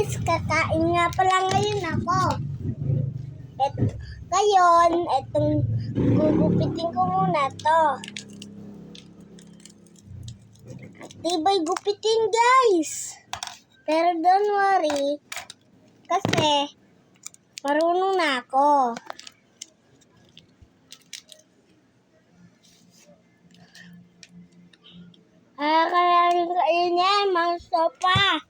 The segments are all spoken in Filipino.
guys, kakain nga pala ngayon ako. Ngayon, etong gugupitin ko muna to. Tibay gupitin guys. Pero don't worry, kasi marunong na ako. Kaya rin kain yan, mga sopa.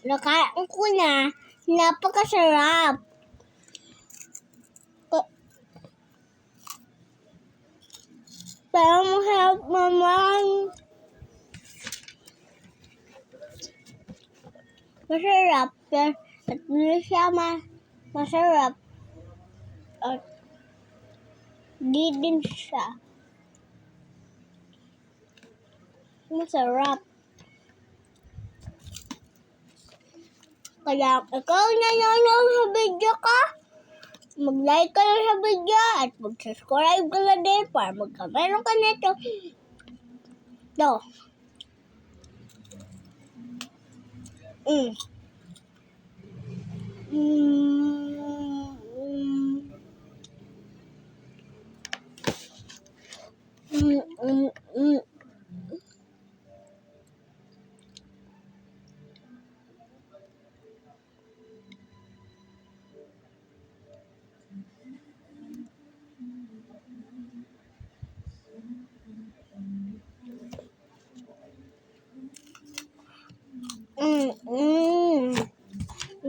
Nakain ko na, napakasarap. Pero masarap naman. Masarap. At hindi siya masarap. At di din siya masarap. Kaya ikaw nanonood sa video ka, mag-like ka na sa video at mag-subscribe ka na din para magkameron ka nito. Ito.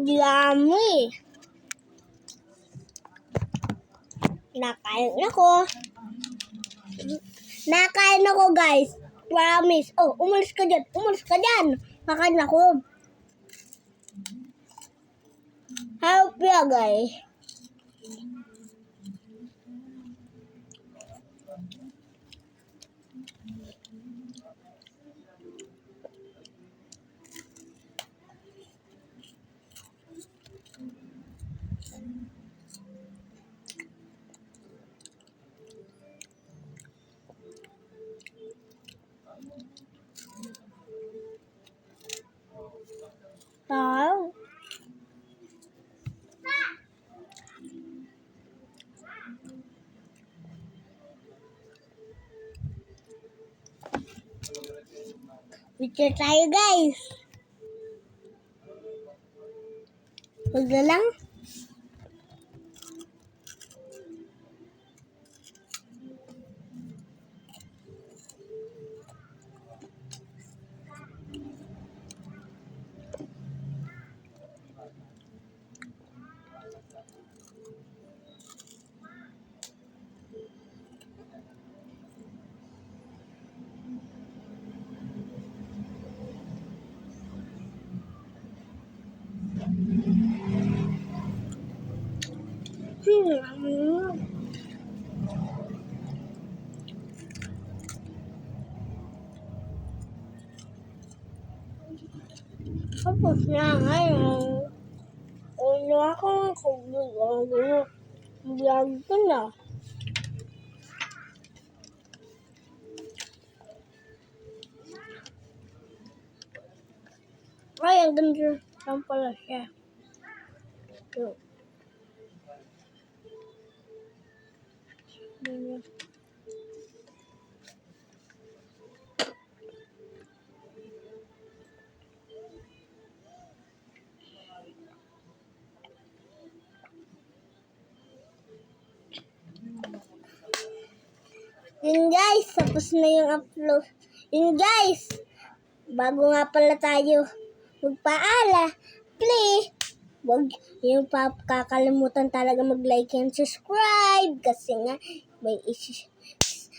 Yummy. Nakain ako guys. Promise. Oh, umalis ka dyan. Nakain ako. Help ya guys. Wow. Picture tayo guys. Huwag na lang. Tapos na ngayon. Ano ako vlog ko na. Ay, ang ganda lang pala siya. So, yun guys, tapos na yung upload. Yun guys, bago nga pala tayo magpaala, please, wag yung kakalimutan talaga mag-like and subscribe kasi nga may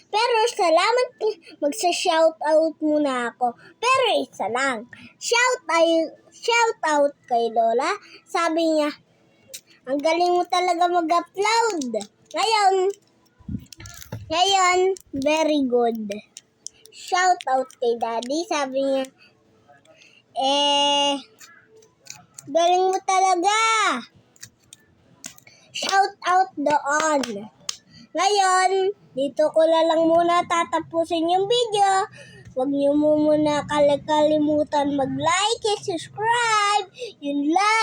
pero salamat, magsa-shoutout muna ako. Pero isa lang, shoutout kay Lola. Sabi niya, ang galing mo talaga mag-upload. Ngayon, very good. Shoutout kay Daddy. Sabi niya, galing mo talaga. Shoutout doon. Ngayon, dito ko lang muna tatapusin yung video. Huwag niyo muna kalimutan mag-like and subscribe Yun lang.